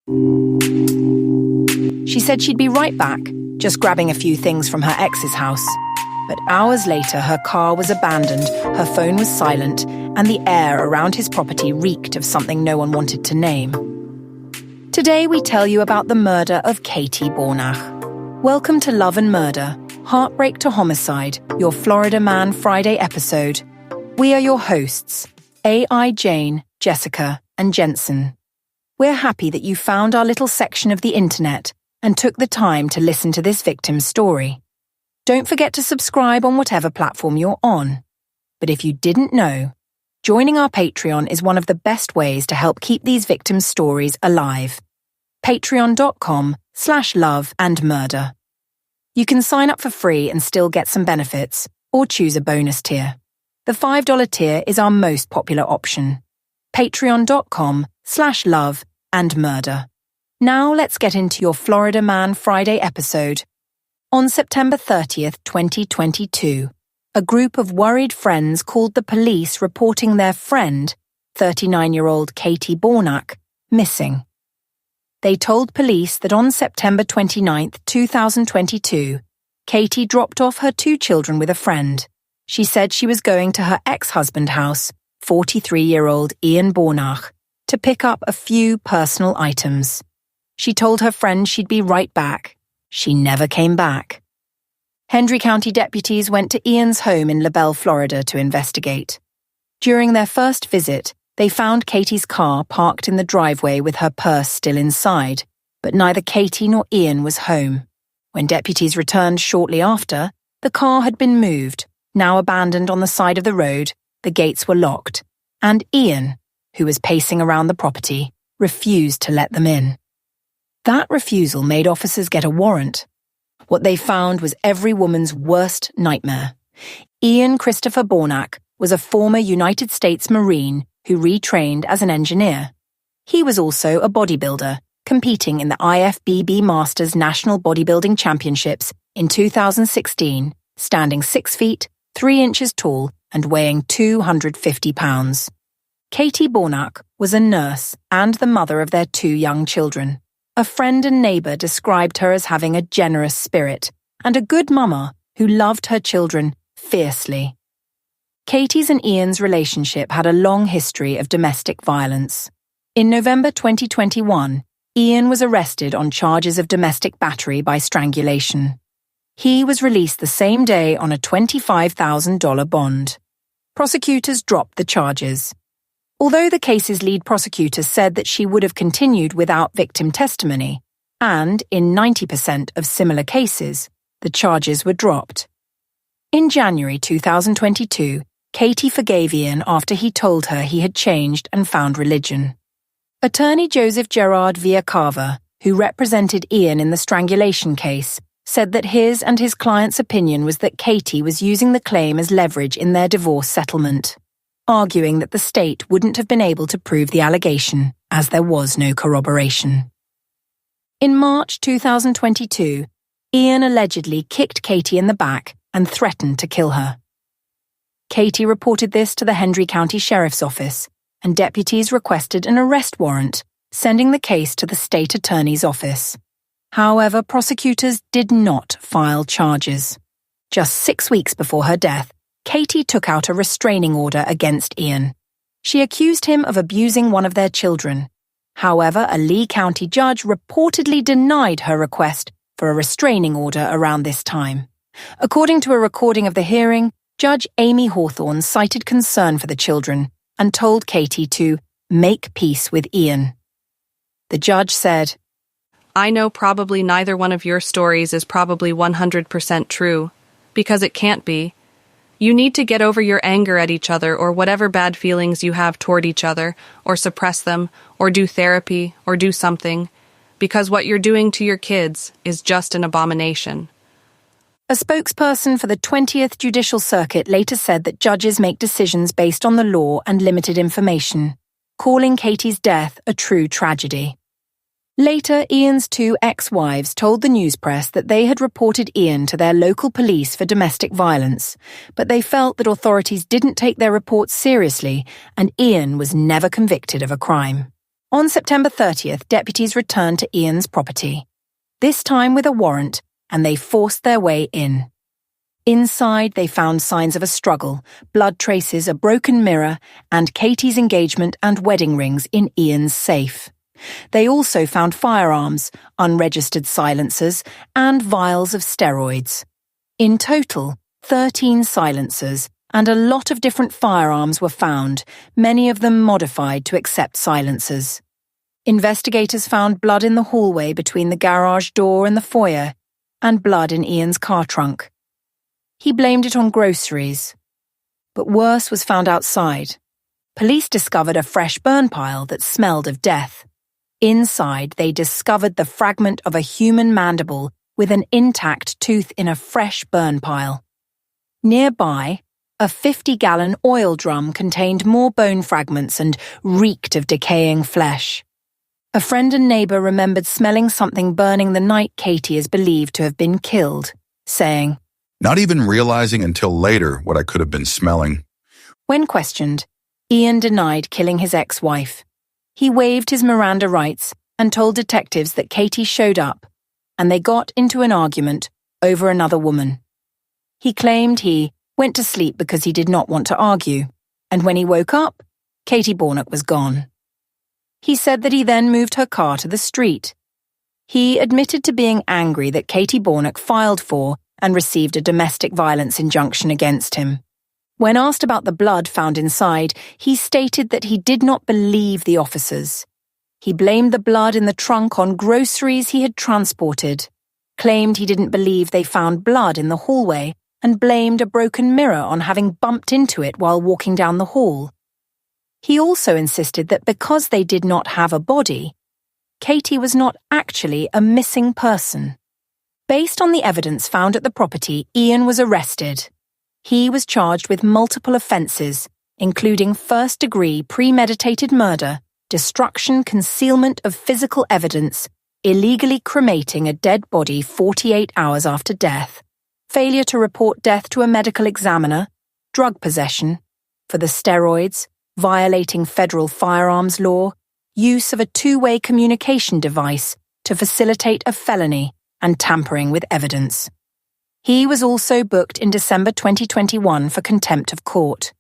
She said she'd be right back, just grabbing a few things from her ex's house. But hours later, her car was abandoned, her phone was silent, and the air around his property reeked of something no one wanted to name. Today we tell you about the murder of Katie Baunach. Welcome to Love and Murder, Heartbreak to Homicide, your Florida Man Friday episode. We are your hosts, A.I. Jane, Jessica, and Jensen. We're happy that you found our little section of the internet and took the time to listen to this victim's story. Don't forget to subscribe on whatever platform you're on. But if you didn't know, joining our Patreon is one of the best ways to help keep these victims' stories alive. Patreon.com/loveandmurder. You can sign up for free and still get some benefits, or choose a bonus tier. The $5 tier is our most popular option. Patreon.com/loveandmurder. Now let's get into your Florida Man Friday episode. On September 30th, 2022, a group of worried friends called the police reporting their friend, 39-year-old Katie Baunach, missing. They told police that on September 29th, 2022, Katie dropped off her 2 children with a friend. She said she was going to her ex-husband's house, 43-year-old Ian Baunach, to pick up a few personal items. She told her friend she'd be right back. She never came back. Hendry County deputies went to Ian's home in LaBelle, Florida to investigate. During their first visit, they found Katie's car parked in the driveway with her purse still inside, but neither Katie nor Ian was home. When deputies returned shortly after, the car had been moved, now abandoned on the side of the road, the gates were locked, and Ian, who was pacing around the property, refused to let them in. That refusal made officers get a warrant. What they found was every woman's worst nightmare. Ian Christopher Baunach was a former United States Marine who retrained as an engineer. He was also a bodybuilder, competing in the IFBB Masters National Bodybuilding Championships in 2016, standing 6 feet, 3 inches tall and weighing 250 pounds. Katie Baunach was a nurse and the mother of their 2 young children. A friend and neighbor described her as having a generous spirit and a good mama who loved her children fiercely. Katie's and Ian's relationship had a long history of domestic violence. In November 2021, Ian was arrested on charges of domestic battery by strangulation. He was released the same day on a $25,000 bond. Prosecutors dropped the charges. Although the case's lead prosecutor said that she would have continued without victim testimony, and in 90% of similar cases, the charges were dropped. In January 2022, Katie forgave Ian after he told her he had changed and found religion. Attorney Joseph Gerard Villacarva, who represented Ian in the strangulation case, said that his and his client's opinion was that Katie was using the claim as leverage in their divorce settlement, arguing that the state wouldn't have been able to prove the allegation, as there was no corroboration. In March 2022, Ian allegedly kicked Katie in the back and threatened to kill her. Katie reported this to the Hendry County Sheriff's Office, and deputies requested an arrest warrant, sending the case to the state attorney's office. However, prosecutors did not file charges. Just 6 weeks before her death, Katie took out a restraining order against Ian. She accused him of abusing one of their children. However, a Lee County judge reportedly denied her request for a restraining order around this time. According to a recording of the hearing, Judge Amy Hawthorne cited concern for the children and told Katie to make peace with Ian. The judge said, "I know probably neither one of your stories is probably 100% true, because it can't be. You need to get over your anger at each other or whatever bad feelings you have toward each other, or suppress them, or do therapy, or do something, because what you're doing to your kids is just an abomination." A spokesperson for the 20th Judicial Circuit later said that judges make decisions based on the law and limited information, calling Katie's death a true tragedy. Later, Ian's 2 ex-wives told the news press that they had reported Ian to their local police for domestic violence, but they felt that authorities didn't take their reports seriously and Ian was never convicted of a crime. On September 30th, deputies returned to Ian's property, this time with a warrant, and they forced their way in. Inside, they found signs of a struggle, blood traces, a broken mirror, and Katie's engagement and wedding rings in Ian's safe. They also found firearms, unregistered silencers, and vials of steroids. In total, 13 silencers and a lot of different firearms were found, many of them modified to accept silencers. Investigators found blood in the hallway between the garage door and the foyer, and blood in Ian's car trunk. He blamed it on groceries. But worse was found outside. Police discovered a fresh burn pile that smelled of death. Inside, they discovered the fragment of a human mandible with an intact tooth in a fresh burn pile. Nearby, a 50-gallon oil drum contained more bone fragments and reeked of decaying flesh. A friend and neighbor remembered smelling something burning the night Katie is believed to have been killed, saying, "Not even realizing until later what I could have been smelling." When questioned, Ian denied killing his ex-wife. He waived his Miranda rights and told detectives that Katie showed up, and they got into an argument over another woman. He claimed he went to sleep because he did not want to argue, and when he woke up, Katie Baunach was gone. He said that he then moved her car to the street. He admitted to being angry that Katie Baunach filed for and received a domestic violence injunction against him. When asked about the blood found inside, he stated that he did not believe the officers. He blamed the blood in the trunk on groceries he had transported, claimed he didn't believe they found blood in the hallway, and blamed a broken mirror on having bumped into it while walking down the hall. He also insisted that because they did not have a body, Katie was not actually a missing person. Based on the evidence found at the property, Ian was arrested. He was charged with multiple offences, including first-degree premeditated murder, destruction, concealment of physical evidence, illegally cremating a dead body 48 hours after death, failure to report death to a medical examiner, drug possession, for the steroids, violating federal firearms law, use of a two-way communication device to facilitate a felony, and tampering with evidence. He was also booked in December 2021 for contempt of court.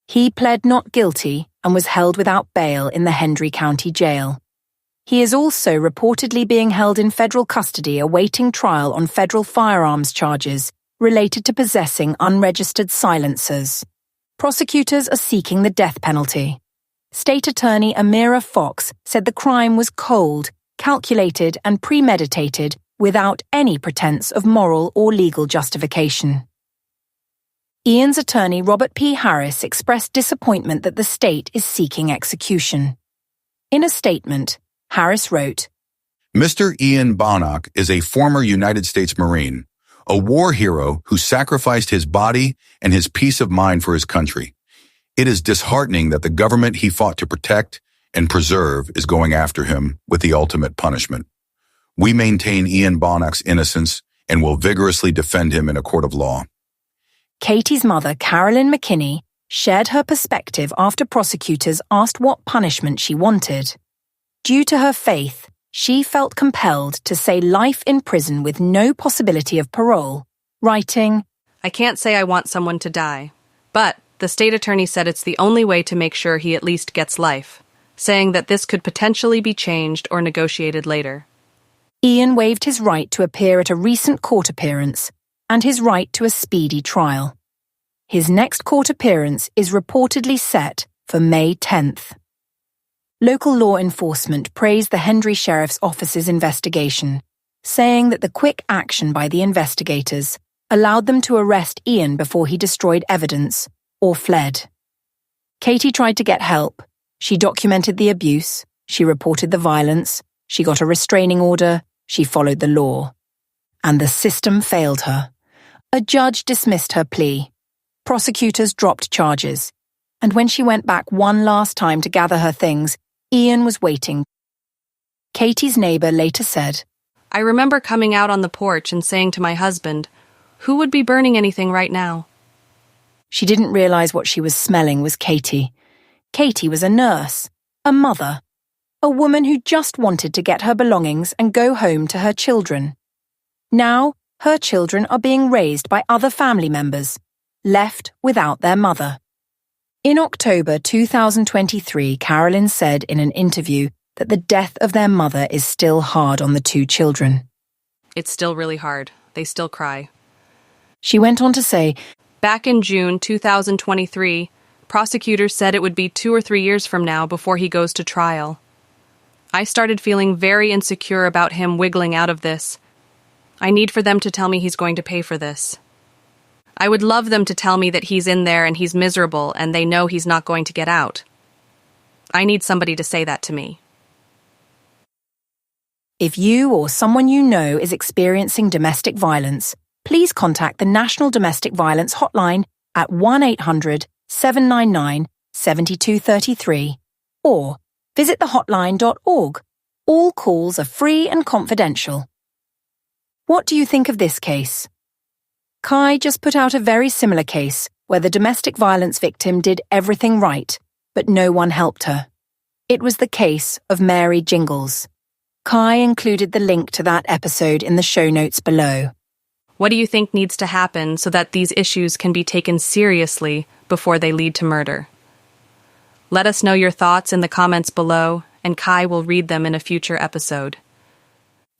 He pled not guilty and was held without bail in the Hendry County Jail. He is also reportedly being held in federal custody awaiting trial on federal firearms charges related to possessing unregistered silencers. Prosecutors are seeking the death penalty. State Attorney Amira Fox said the crime was cold, calculated and premeditated without any pretense of moral or legal justification. Ian's attorney Robert P. Harris expressed disappointment that the state is seeking execution. In a statement, Harris wrote, Mr. Ian Baunach is a former United States Marine, a war hero who sacrificed his body and his peace of mind for his country. It is disheartening that the government he fought to protect and preserve is going after him with the ultimate punishment. We maintain Ian Baunach's innocence and will vigorously defend him in a court of law. Katie's mother, Carolyn McKinney, shared her perspective after prosecutors asked what punishment she wanted. Due to her faith, she felt compelled to say life in prison with no possibility of parole, writing, "I can't say I want someone to die, but the state attorney said it's the only way to make sure he at least gets life, saying that this could potentially be changed or negotiated later." Ian waived his right to appear at a recent court appearance and his right to a speedy trial. His next court appearance is reportedly set for May 10th. Local law enforcement praised the Hendry Sheriff's Office's investigation, saying that the quick action by the investigators allowed them to arrest Ian before he destroyed evidence or fled. Katie tried to get help. She documented the abuse, she reported the violence, she got a restraining order, she followed the law. And the system failed her. A judge dismissed her plea. Prosecutors dropped charges. And when she went back one last time to gather her things, Ian was waiting. Katie's neighbor later said, "I remember coming out on the porch and saying to my husband, 'Who would be burning anything right now?'" She didn't realize what she was smelling was Katie. Katie was a nurse, a mother, a woman who just wanted to get her belongings and go home to her children. Now, her children are being raised by other family members, left without their mother. In October 2023, Carolyn said in an interview that the death of their mother is still hard on the two children. It's still really hard. They still cry. She went on to say, Back in June 2023, prosecutors said it would be 2 or 3 years from now before he goes to trial. I started feeling very insecure about him wiggling out of this. I need for them to tell me he's going to pay for this. I would love them to tell me that he's in there and he's miserable and they know he's not going to get out. I need somebody to say that to me. If you or someone you know is experiencing domestic violence, please contact the National Domestic Violence Hotline at 1-800-799-7233 or visit thehotline.org. All calls are free and confidential. What do you think of this case? Kai just put out a very similar case where the domestic violence victim did everything right, but no one helped her. It was the case of Mary Gingles. Kai included the link to that episode in the show notes below. What do you think needs to happen so that these issues can be taken seriously before they lead to murder? Let us know your thoughts in the comments below, and Kai will read them in a future episode.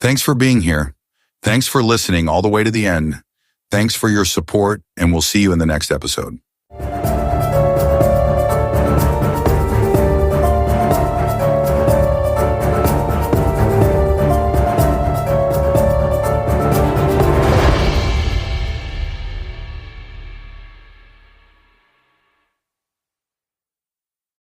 Thanks for being here. Thanks for listening all the way to the end. Thanks for your support, and we'll see you in the next episode.